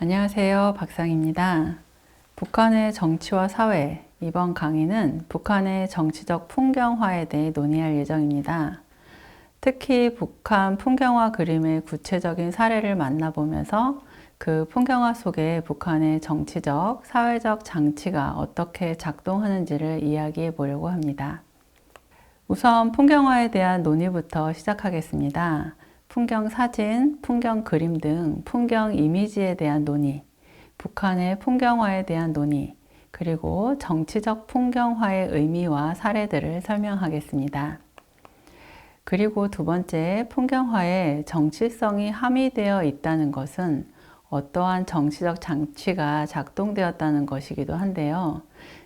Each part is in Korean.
안녕하세요. 박상입니다. 북한의 정치와 사회, 이번 강의는 북한의 정치적 풍경화에 대해 논의할 예정입니다. 특히 북한 풍경화 그림의 구체적인 사례를 만나보면서 그 풍경화 속에 북한의 정치적, 사회적 장치가 어떻게 작동하는지를 이야기해 보려고 합니다. 우선 풍경화에 대한 논의부터 시작하겠습니다. 풍경 사진, 풍경 그림 등 풍경 이미지에 대한 논의, 북한의 풍경화에 대한 논의, 그리고 정치적 풍경화의 의미와 사례들을 설명하겠습니다. 그리고 두 번째, 풍경화에 정치성이 함의되어 있다는 것은 어떠한 정치적 장치가 작동되었다는 것이기도 한데요.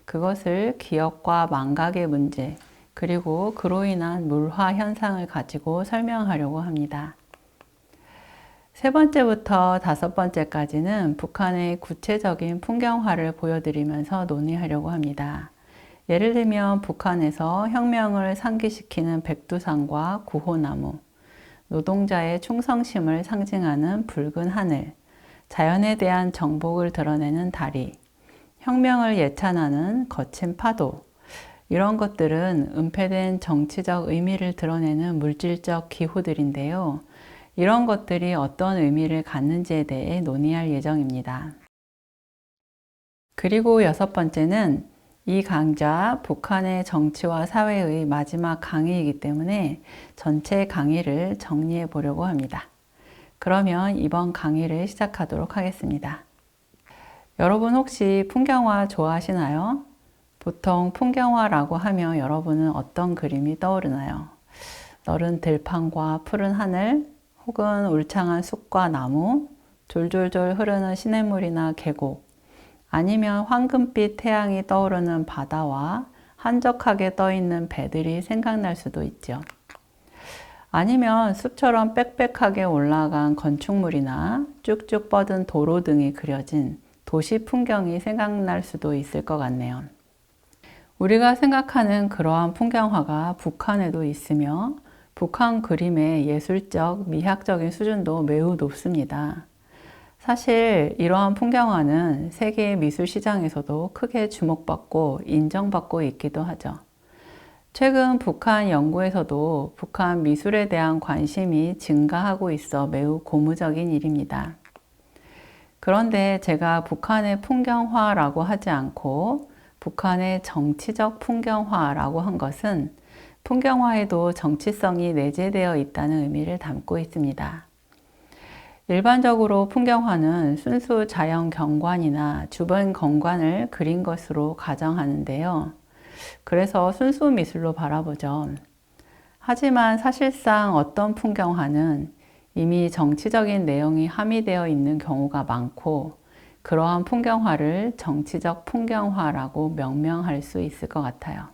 그것을 기억과 망각의 문제, 그리고 그로 인한 물화 현상을 가지고 설명하려고 합니다. 세 번째부터 다섯 번째까지는 북한의 구체적인 풍경화를 보여드리면서 논의하려고 합니다. 예를 들면 북한에서 혁명을 상기시키는 백두산과 구호나무, 노동자의 충성심을 상징하는 붉은 하늘, 자연에 대한 정복을 드러내는 다리, 혁명을 예찬하는 거친 파도, 이런 것들은 은폐된 정치적 의미를 드러내는 물질적 기호들인데요. 이런 것들이 어떤 의미를 갖는지에 대해 논의할 예정입니다. 그리고 여섯 번째는 이 강좌 북한의 정치와 사회의 마지막 강의이기 때문에 전체 강의를 정리해 보려고 합니다. 그러면 이번 강의를 시작하도록 하겠습니다. 여러분 혹시 풍경화 좋아하시나요? 보통 풍경화라고 하면 여러분은 어떤 그림이 떠오르나요? 너른 들판과 푸른 하늘, 혹은 울창한 숲과 나무, 졸졸졸 흐르는 시냇물이나 계곡, 아니면 황금빛 태양이 떠오르는 바다와 한적하게 떠있는 배들이 생각날 수도 있죠. 아니면 숲처럼 빽빽하게 올라간 건축물이나 쭉쭉 뻗은 도로 등이 그려진 도시 풍경이 생각날 수도 있을 것 같네요. 우리가 생각하는 그러한 풍경화가 북한에도 있으며 북한 그림의 예술적, 미학적인 수준도 매우 높습니다. 사실 이러한 풍경화는 세계 미술 시장에서도 크게 주목받고 인정받고 있기도 하죠. 최근 북한 연구에서도 북한 미술에 대한 관심이 증가하고 있어 매우 고무적인 일입니다. 그런데 제가 북한의 풍경화라고 하지 않고 북한의 정치적 풍경화라고 한 것은 풍경화에도 정치성이 내재되어 있다는 의미를 담고 있습니다. 일반적으로 풍경화는 순수 자연 경관이나 주변 경관을 그린 것으로 가정하는데요. 그래서 순수 미술로 바라보죠. 하지만 사실상 어떤 풍경화는 이미 정치적인 내용이 함의되어 있는 경우가 많고 그러한 풍경화를 정치적 풍경화라고 명명할 수 있을 것 같아요.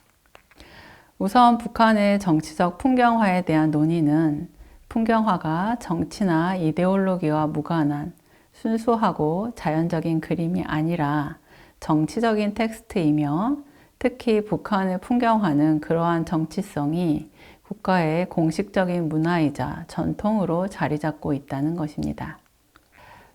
우선 북한의 정치적 풍경화에 대한 논의는 풍경화가 정치나 이데올로기와 무관한 순수하고 자연적인 그림이 아니라 정치적인 텍스트이며 특히 북한의 풍경화는 그러한 정치성이 국가의 공식적인 문화이자 전통으로 자리 잡고 있다는 것입니다.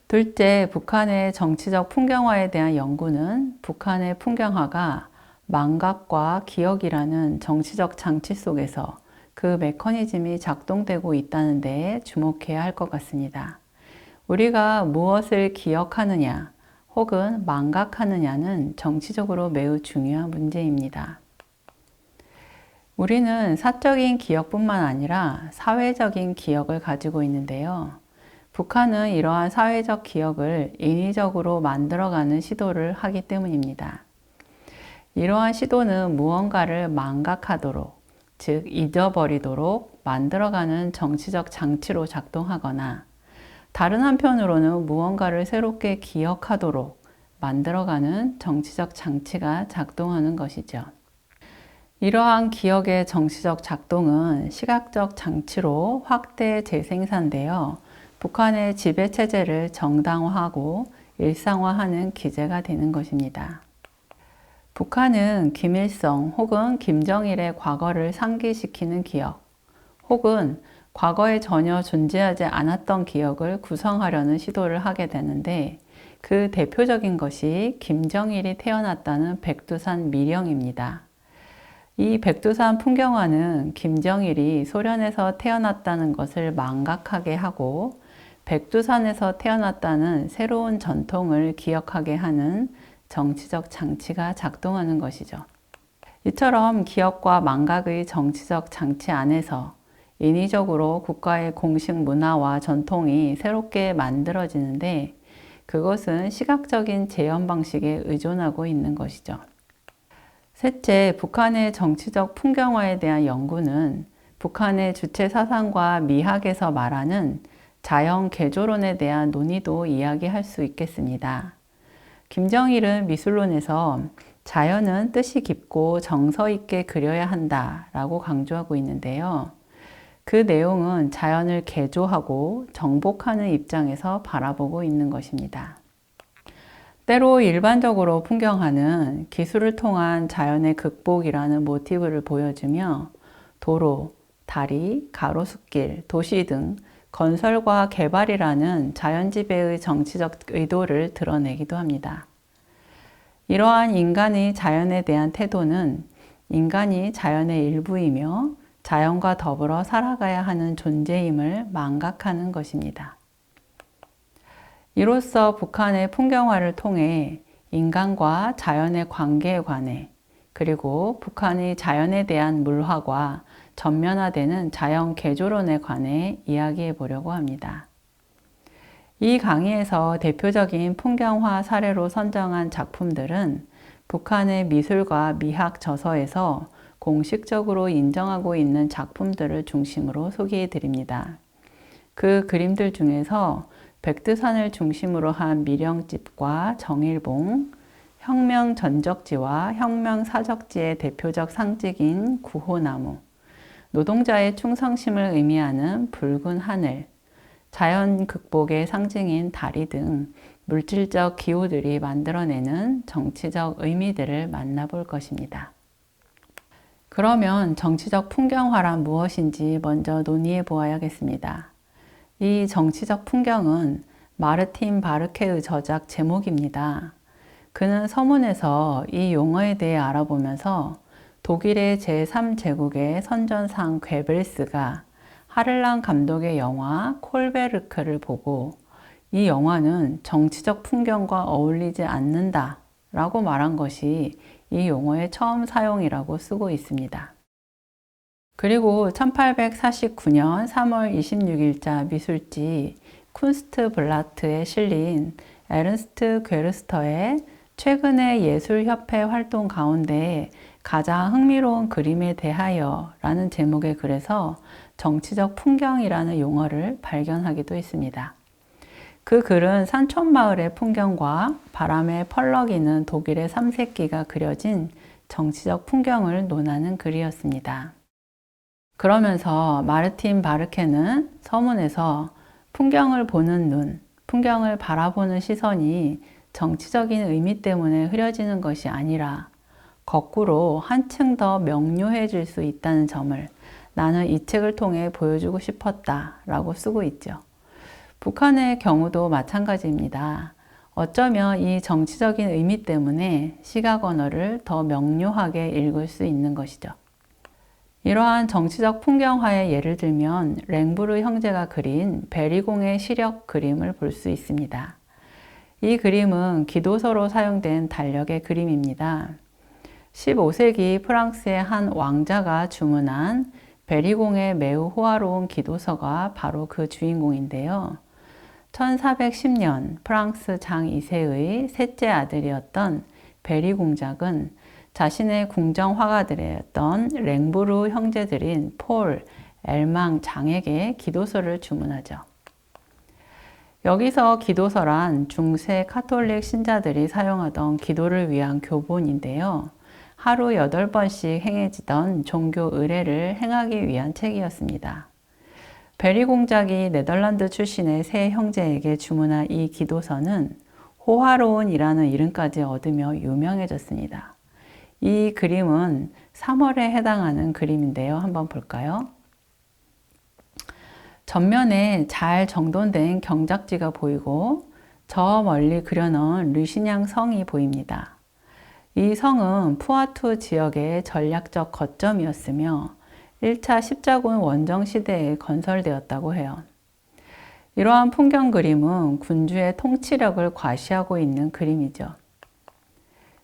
둘째, 북한의 정치적 풍경화에 대한 연구는 북한의 풍경화가 망각과 기억이라는 정치적 장치 속에서 그 메커니즘이 작동되고 있다는 데에 주목해야 할 것 같습니다. 우리가 무엇을 기억하느냐 혹은 망각하느냐는 정치적으로 매우 중요한 문제입니다. 우리는 사적인 기억뿐만 아니라 사회적인 기억을 가지고 있는데요. 북한은 이러한 사회적 기억을 인위적으로 만들어가는 시도를 하기 때문입니다. 이러한 시도는 무언가를 망각하도록, 즉 잊어버리도록 만들어가는 정치적 장치로 작동하거나 다른 한편으로는 무언가를 새롭게 기억하도록 만들어가는 정치적 장치가 작동하는 것이죠. 이러한 기억의 정치적 작동은 시각적 장치로 확대 재생산되어 북한의 지배체제를 정당화하고 일상화하는 기제가 되는 것입니다. 북한은 김일성 혹은 김정일의 과거를 상기시키는 기억, 혹은 과거에 전혀 존재하지 않았던 기억을 구성하려는 시도를 하게 되는데 그 대표적인 것이 김정일이 태어났다는 백두산 미령입니다. 이 백두산 풍경화는 김정일이 소련에서 태어났다는 것을 망각하게 하고 백두산에서 태어났다는 새로운 전통을 기억하게 하는 정치적 장치가 작동하는 것이죠. 이처럼 기억과 망각의 정치적 장치 안에서 인위적으로 국가의 공식 문화와 전통이 새롭게 만들어지는데 그것은 시각적인 재현 방식에 의존하고 있는 것이죠. 셋째, 북한의 정치적 풍경화에 대한 연구는 북한의 주체 사상과 미학에서 말하는 자연 개조론에 대한 논의도 이야기할 수 있겠습니다. 김정일은 미술론에서 자연은 뜻이 깊고 정서 있게 그려야 한다라고 강조하고 있는데요. 그 내용은 자연을 개조하고 정복하는 입장에서 바라보고 있는 것입니다. 때로 일반적으로 풍경화는 기술을 통한 자연의 극복이라는 모티브를 보여주며 도로, 다리, 가로수길, 도시 등 건설과 개발이라는 자연지배의 정치적 의도를 드러내기도 합니다. 이러한 인간의 자연에 대한 태도는 인간이 자연의 일부이며 자연과 더불어 살아가야 하는 존재임을 망각하는 것입니다. 이로써 북한의 풍경화를 통해 인간과 자연의 관계에 관해 그리고 북한의 자연에 대한 물화과 전면화되는 자연 개조론에 관해 이야기해 보려고 합니다. 이 강의에서 대표적인 풍경화 사례로 선정한 작품들은 북한의 미술과 미학 저서에서 공식적으로 인정하고 있는 작품들을 중심으로 소개해 드립니다. 그 그림들 중에서 백두산을 중심으로 한 미령집과 정일봉, 혁명 전적지와 혁명 사적지의 대표적 상징인 구호나무, 노동자의 충성심을 의미하는 붉은 하늘, 자연 극복의 상징인 다리 등 물질적 기호들이 만들어내는 정치적 의미들을 만나볼 것입니다. 그러면 정치적 풍경화란 무엇인지 먼저 논의해 보아야겠습니다. 이 정치적 풍경은 마르틴 바르케의 저작 제목입니다. 그는 서문에서 이 용어에 대해 알아보면서 독일의 제3제국의 선전상 괴벨스가 하를랑 감독의 영화 콜베르크를 보고 이 영화는 정치적 풍경과 어울리지 않는다 라고 말한 것이 이 용어의 처음 사용이라고 쓰고 있습니다. 그리고 1849년 3월 26일자 미술지 쿤스트 블라트에 실린 에른스트 괴르스터의 최근의 예술협회 활동 가운데 가장 흥미로운 그림에 대하여 라는 제목의 글에서 정치적 풍경이라는 용어를 발견하기도 했습니다. 그 글은 산촌마을의 풍경과 바람에 펄럭이는 독일의 삼색기가 그려진 정치적 풍경을 논하는 글이었습니다. 그러면서 마르틴 바르케는 서문에서 풍경을 보는 눈, 풍경을 바라보는 시선이 정치적인 의미 때문에 흐려지는 것이 아니라 거꾸로 한층 더 명료해질 수 있다는 점을 나는 이 책을 통해 보여주고 싶었다 라고 쓰고 있죠. 북한의 경우도 마찬가지입니다. 어쩌면 이 정치적인 의미 때문에 시각 언어를 더 명료하게 읽을 수 있는 것이죠. 이러한 정치적 풍경화의 예를 들면 랭부르 형제가 그린 베리공의 시력 그림을 볼 수 있습니다. 이 그림은 기도서로 사용된 달력의 그림입니다. 15세기 프랑스의 한 왕자가 주문한 베리공의 매우 호화로운 기도서가 바로 그 주인공인데요. 1410년 프랑스 장 2세의 셋째 아들이었던 베리 공작은 자신의 궁정 화가들이었던 랭부르 형제들인 폴, 엘망 장에게 기도서를 주문하죠. 여기서 기도서란 중세 카톨릭 신자들이 사용하던 기도를 위한 교본인데요. 하루 8번씩 행해지던 종교 의례를 행하기 위한 책이었습니다. 베리 공작이 네덜란드 출신의 세 형제에게 주문한 이 기도서는 호화로운이라는 이름까지 얻으며 유명해졌습니다. 이 그림은 3월에 해당하는 그림인데요. 한번 볼까요? 전면에 잘 정돈된 경작지가 보이고 저 멀리 그려놓은 르시냥 성이 보입니다. 이 성은 푸아투 지역의 전략적 거점이었으며 1차 십자군 원정 시대에 건설되었다고 해요. 이러한 풍경 그림은 군주의 통치력을 과시하고 있는 그림이죠.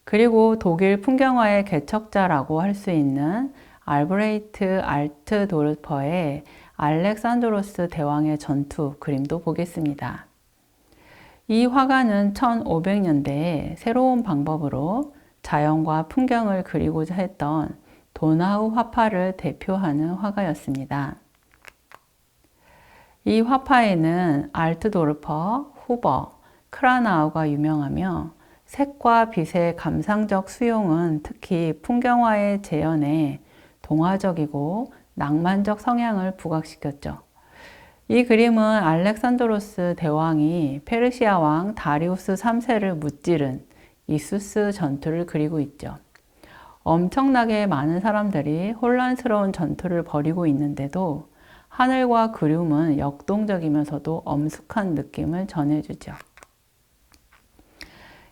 그리고 독일 풍경화의 개척자라고 할 수 있는 알브레이트 알트도르퍼의 알렉산드로스 대왕의 전투 그림도 보겠습니다. 이 화가는 1500년대에 새로운 방법으로 자연과 풍경을 그리고자 했던 도나우 화파를 대표하는 화가였습니다. 이 화파에는 알트도르퍼, 후버, 크라나우가 유명하며 색과 빛의 감상적 수용은 특히 풍경화의 재현에 동화적이고 낭만적 성향을 부각시켰죠. 이 그림은 알렉산드로스 대왕이 페르시아 왕 다리우스 3세를 무찌른 이수스 전투를 그리고 있죠. 엄청나게 많은 사람들이 혼란스러운 전투를 벌이고 있는데도 하늘과 그림은 역동적이면서도 엄숙한 느낌을 전해주죠.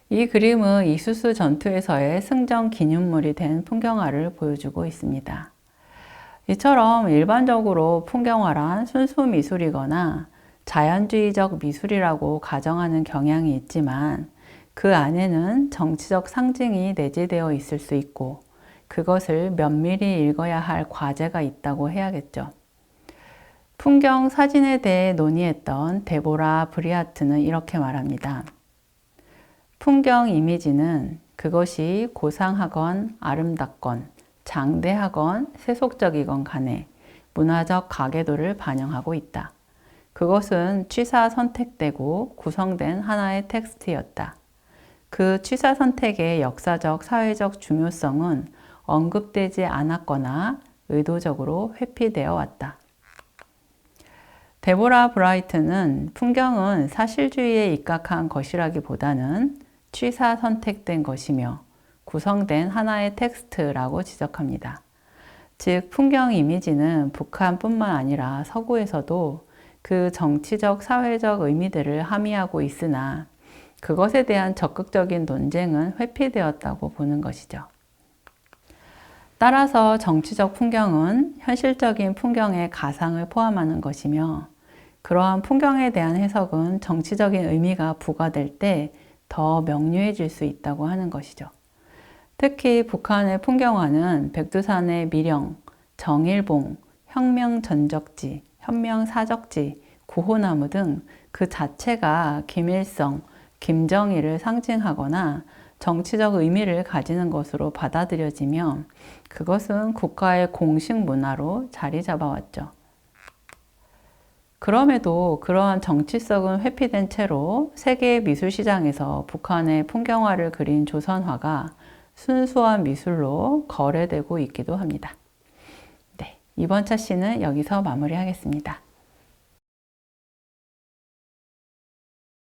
이 그림은 이수스 전투에서의 승전 기념물이 된 풍경화를 보여주고 있습니다. 이처럼 일반적으로 풍경화란 순수 미술이거나 자연주의적 미술이라고 가정하는 경향이 있지만 그 안에는 정치적 상징이 내재되어 있을 수 있고 그것을 면밀히 읽어야 할 과제가 있다고 해야겠죠. 풍경 사진에 대해 논의했던 데보라 브리아트는 이렇게 말합니다. 풍경 이미지는 그것이 고상하건 아름답건 장대하건 세속적이건 간에 문화적 가계도를 반영하고 있다. 그것은 취사 선택되고 구성된 하나의 텍스트였다. 그 취사 선택의 역사적, 사회적 중요성은 언급되지 않았거나 의도적으로 회피되어 왔다. 데보라 브라이트는 풍경은 사실주의에 입각한 것이라기보다는 취사 선택된 것이며 구성된 하나의 텍스트라고 지적합니다. 즉, 풍경 이미지는 북한뿐만 아니라 서구에서도 그 정치적, 사회적 의미들을 함의하고 있으나 그것에 대한 적극적인 논쟁은 회피되었다고 보는 것이죠. 따라서 정치적 풍경은 현실적인 풍경의 가상을 포함하는 것이며 그러한 풍경에 대한 해석은 정치적인 의미가 부과될 때 더 명료해질 수 있다고 하는 것이죠. 특히 북한의 풍경화는 백두산의 미령, 정일봉, 혁명전적지, 현명사적지, 구호나무 등 그 자체가 김일성, 김정일을 상징하거나 정치적 의미를 가지는 것으로 받아들여지며 그것은 국가의 공식 문화로 자리 잡아왔죠. 그럼에도 그러한 정치성은 회피된 채로 세계 미술 시장에서 북한의 풍경화를 그린 조선화가 순수한 미술로 거래되고 있기도 합니다. 네, 이번 차시는 여기서 마무리하겠습니다.